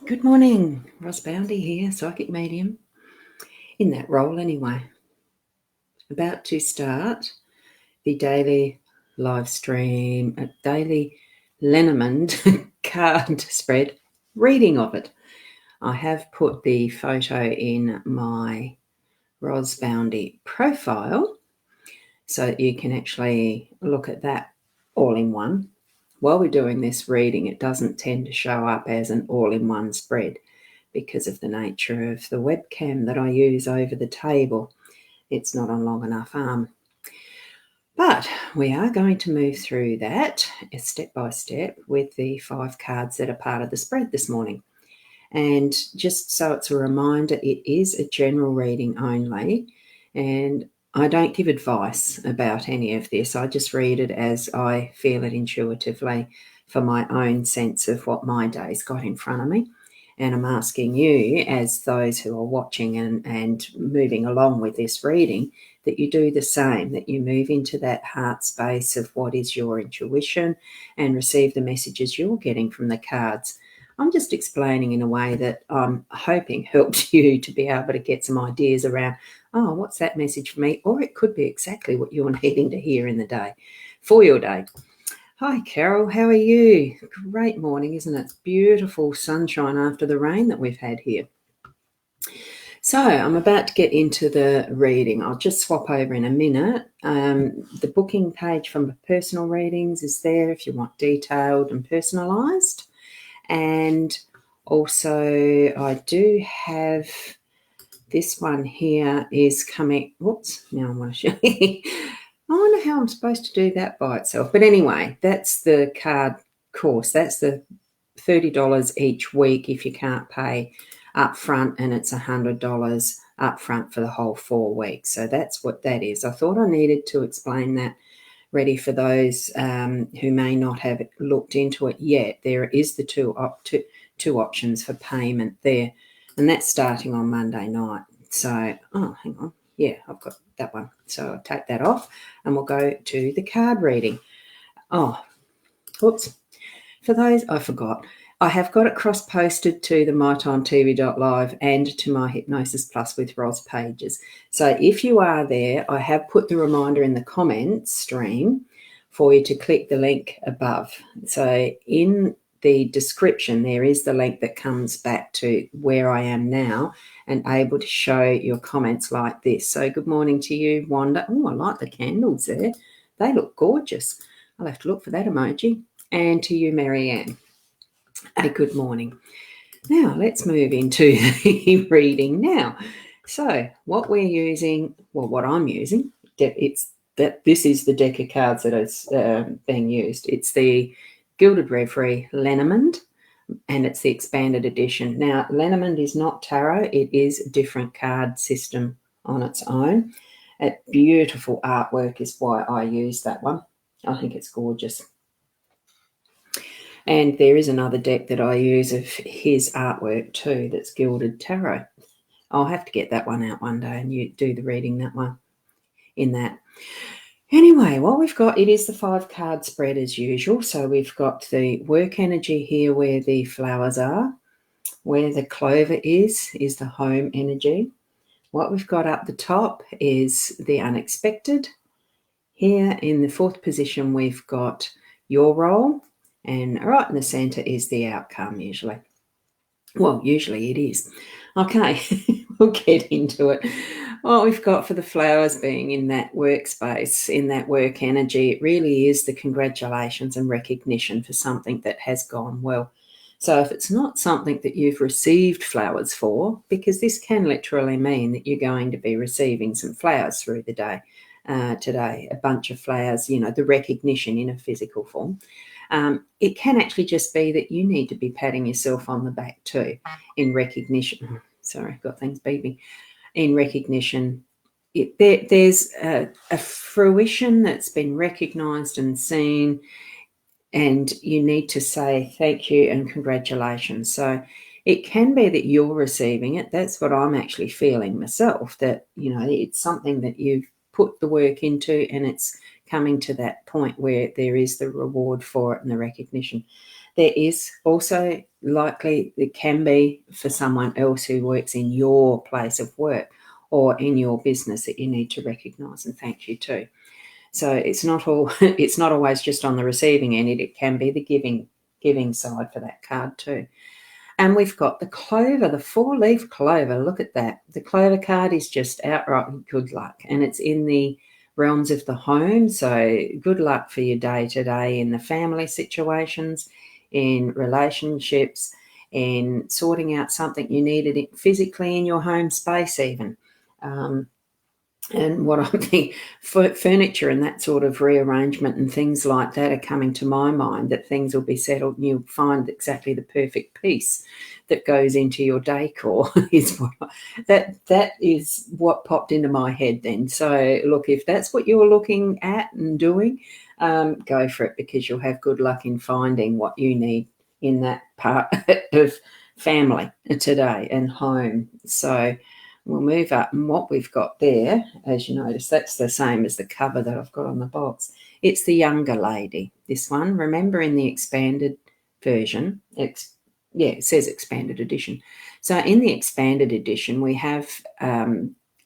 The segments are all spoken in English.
Good morning, Ross Boundy here, psychic medium, in that role anyway. About to start the daily live stream, a Daily LENORMAND card spread reading of it. I have put the photo in my Ross Boundy profile so that you can actually look at that all in one. While we're doing this reading, it doesn't tend to show up as an all-in-one spread because of the nature of the webcam that I use over the table. It's not on long enough arm. But we are going to move through that step by step with the 5 cards that are part of the spread this morning. And just so it's a reminder, it is a general reading only, and I don't give advice about any of this. I just read it as I feel it intuitively for my own sense of what my day's got in front of me. And I'm asking you, as those who are watching and moving along with this reading, that you do the same, that you move into that heart space of what is your intuition and receive the messages you're getting from the cards. I'm just explaining in a way that I'm hoping helps you to be able to get some ideas around, oh, what's that message for me? Or it could be exactly what you're needing to hear in the day, for your day. Hi, Carol. How are you? Great morning, isn't it? It's beautiful sunshine after the rain that we've had here. So I'm about to get into the reading. I'll just swap over in a minute. The booking page from personal readings is there if you want detailed and personalised. And also I do have this one here is coming. Whoops, now I want to show you. I wonder how I'm supposed to do that by itself. But anyway, that's the card course. That's the $30 each week if you can't pay up front, and it's $100 up front for the whole 4 weeks. So that's what that is. I thought I needed to explain that, ready for those who may not have looked into it yet. There is the two options for payment there, and that's starting on Monday night. So, oh, hang on. Yeah, I've got that one. So I'll take that off and we'll go to the card reading. Oh, whoops. For those, I forgot. I have got it cross-posted to the mytimetv.live and to my Hypnosis Plus with Roz pages. So if you are there, I have put the reminder in the comments stream for you to click the link above. So in the description, there is the link that comes back to where I am now and able to show your comments like this. So good morning to you, Wanda. Oh, I like the candles there. They look gorgeous. I'll have to look for that emoji. And to you, Marianne, a good morning. Now let's move into the reading now. So what we're using, well, what I'm using, it's that this is the deck of cards that is being used. It's the Gilded Reverie Lenormand, and it's the expanded edition. Now, Lenormand is not tarot. It is a different card system on its own. A beautiful artwork is why I use that one. I think it's gorgeous. And there is another deck that I use of his artwork too that's Gilded Tarot. I'll have to get that one out one day and you do the reading that one in that. Anyway, what we've got, it is the 5 card spread as usual. So we've got the work energy here where the flowers are. Where the clover is the home energy. What we've got up the top is the unexpected. Here in the 4th position, we've got your role. And right in the centre is the outcome usually. Well, usually it is. Okay, we'll get into it. What we've got for the flowers being in that workspace, in that work energy, it really is the congratulations and recognition for something that has gone well. So if it's not something that you've received flowers for, because this can literally mean that you're going to be receiving some flowers through the day today, a bunch of flowers, you know, the recognition in a physical form. It can actually just be that you need to be patting yourself on the back too in recognition. Sorry, I've got things beeping. In recognition, there's a fruition that's been recognised and seen, and you need to say thank you and congratulations. So it can be that you're receiving it. That's what I'm actually feeling myself, that, you know, it's something that you've put the work into and it's coming to that point where there is the reward for it and the recognition. There is also likely, it can be for someone else who works in your place of work or in your business that you need to recognise and thank you too. So it's not always just on the receiving end. It can be the giving side for that card too. And we've got the clover, the 4-leaf clover. Look at that. The clover card is just outright good luck, and it's in the realms of the home. So good luck for your day-to-day in the family situations, in relationships, in sorting out something you needed physically in your home space even. And what I think, furniture and that sort of rearrangement and things like that are coming to my mind, that things will be settled and you'll find exactly the perfect piece that goes into your decor is that is what popped into my head then. So look, if that's what you're looking at and doing, go for it, because you'll have good luck in finding what you need in that part of family today and home. So we'll move up, and what we've got there, as you notice, that's the same as the cover that I've got on the box. It's the younger lady, this one. Remember, in the expanded version, it says expanded edition. So in the expanded edition, we have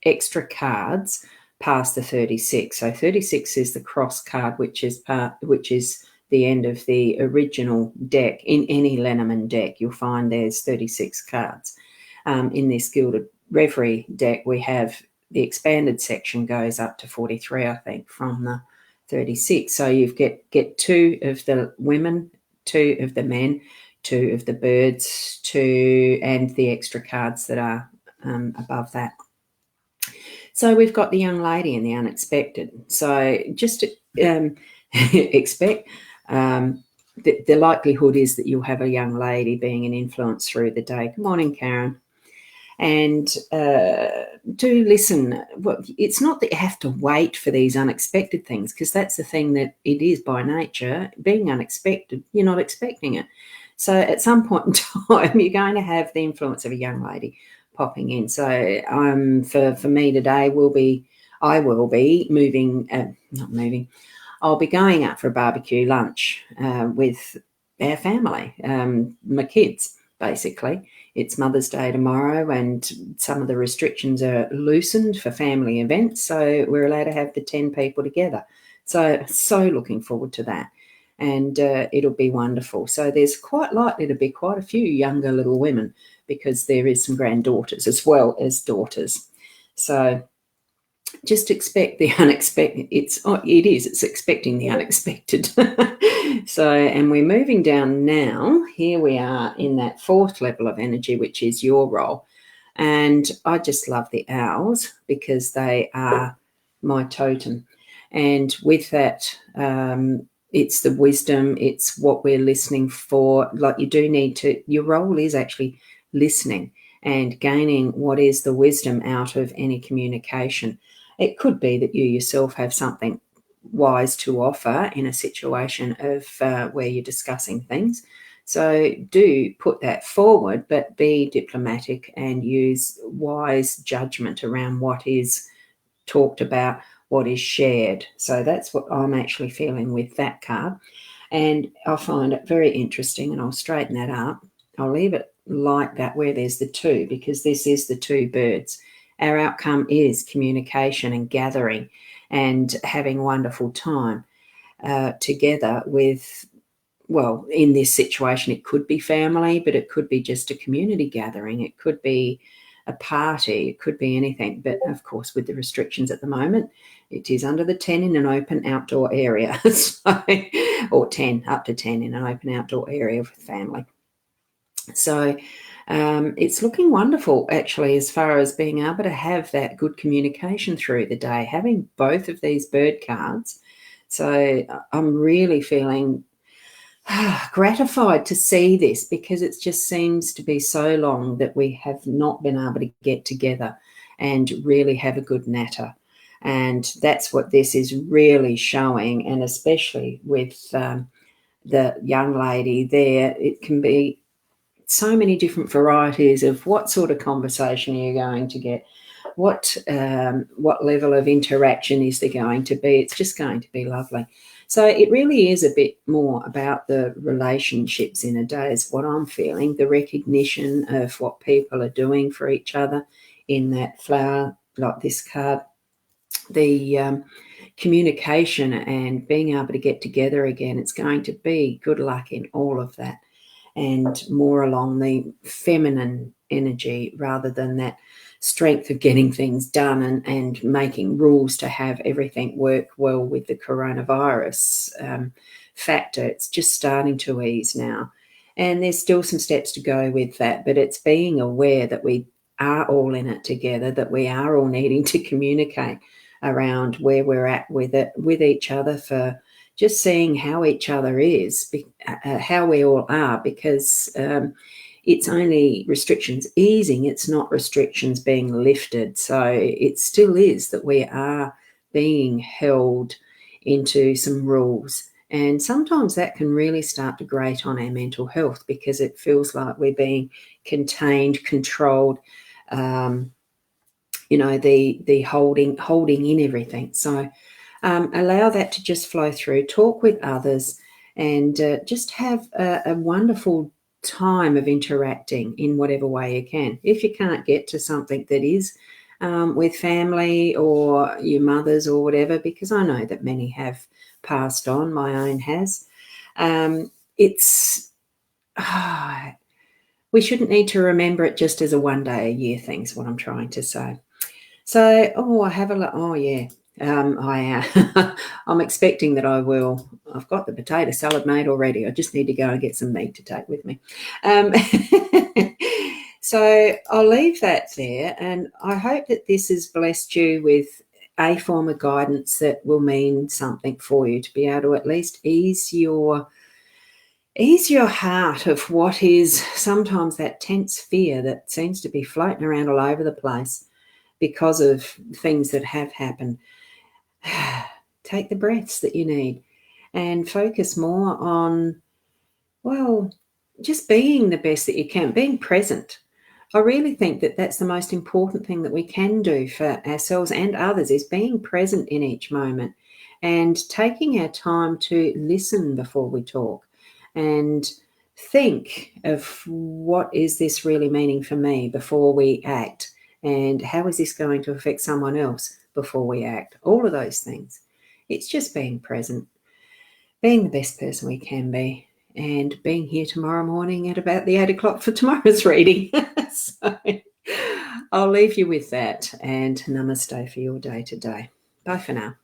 extra cards past the 36. So 36 is the cross card, which is the end of the original deck. In any Lenormand deck, you'll find there's 36 cards. In this Gilded Reverie deck, we have the expanded section goes up to 43, I think, from the 36. So you get 2 of the women, 2 of the men, 2 of the birds, 2, and the extra cards that are above that. So we've got the young lady and the unexpected. So just expect the likelihood is that you'll have a young lady being an influence through the day. Good morning, Karen. And do listen. Well, it's not that you have to wait for these unexpected things, because that's the thing that it is by nature. Being unexpected, you're not expecting it. So at some point in time, you're going to have the influence of a young lady popping in. So for me today, I will be moving. I'll be going out for a barbecue lunch with our family, my kids, basically. It's Mother's Day tomorrow, and some of the restrictions are loosened for family events, so we're allowed to have the 10 people together. So looking forward to that, and it'll be wonderful. So there's quite likely to be quite a few younger little women, because there is some granddaughters as well as daughters. So just expect the unexpected. It's expecting the unexpected. So, and we're moving down now. Here we are in that 4th level of energy, which is your role. And I just love the owls, because they are my totem. And with that, it's the wisdom, it's what we're listening for. Like, you do need to, your role is actually listening and gaining what is the wisdom out of any communication. It could be that you yourself have something wise to offer in a situation of where you're discussing things. So do put that forward, but be diplomatic and use wise judgment around what is talked about, what is shared. So that's what I'm actually feeling with that card. And I find it very interesting, and I'll straighten that up. I'll leave it like that where there's the 2, because this is the 2 birds. Our outcome is communication and gathering and having a wonderful time together with, well, in this situation, it could be family, but it could be just a community gathering. It could be a party. It could be anything. But, of course, with the restrictions at the moment, it is under the 10 in an open outdoor area. So, or 10, up to 10 in an open outdoor area with family. So it's looking wonderful, actually, as far as being able to have that good communication through the day, having both of these bird cards. So I'm really feeling gratified to see this, because it just seems to be so long that we have not been able to get together and really have a good natter. And that's what this is really showing, and especially with the young lady there, it can be so many different varieties of what sort of conversation you're going to get, what level of interaction is there going to be. It's just going to be lovely. So it really is a bit more about the relationships in a day is what I'm feeling, the recognition of what people are doing for each other in that flower, like this card, the communication and being able to get together again. It's going to be good luck in all of that, and more along the feminine energy rather than that strength of getting things done and making rules to have everything work well with the coronavirus factor. It's just starting to ease now. And there's still some steps to go with that, but it's being aware that we are all in it together, that we are all needing to communicate around where we're at with it, with each other, for just seeing how each other is, how we all are, because it's only restrictions easing, it's not restrictions being lifted. So it still is that we are being held into some rules. And sometimes that can really start to grate on our mental health because it feels like we're being contained, controlled, the holding in everything. So allow that to just flow through, talk with others, and just have a wonderful time of interacting in whatever way you can. If you can't get to something that is with family or your mothers or whatever, because I know that many have passed on, my own has, we shouldn't need to remember it just as a one day a year thing is what I'm trying to say. So, I have a look. Oh, yeah. I'm expecting that I will. I've got the potato salad made already. I just need to go and get some meat to take with me. So I'll leave that there, and I hope that this has blessed you with a form of guidance that will mean something for you to be able to at least ease your heart of what is sometimes that tense fear that seems to be floating around all over the place because of things that have happened. Take the breaths that you need and focus more on, well, just being the best that you can, being present. I really think that that's the most important thing that we can do for ourselves and others is being present in each moment and taking our time to listen before we talk and think of what is this really meaning for me before we act, and how is this going to affect someone else before we act. All of those things. It's just being present, being the best person we can be, and being here tomorrow morning at about the 8 o'clock for tomorrow's reading. So I'll leave you with that, and namaste for your day today. Bye for now.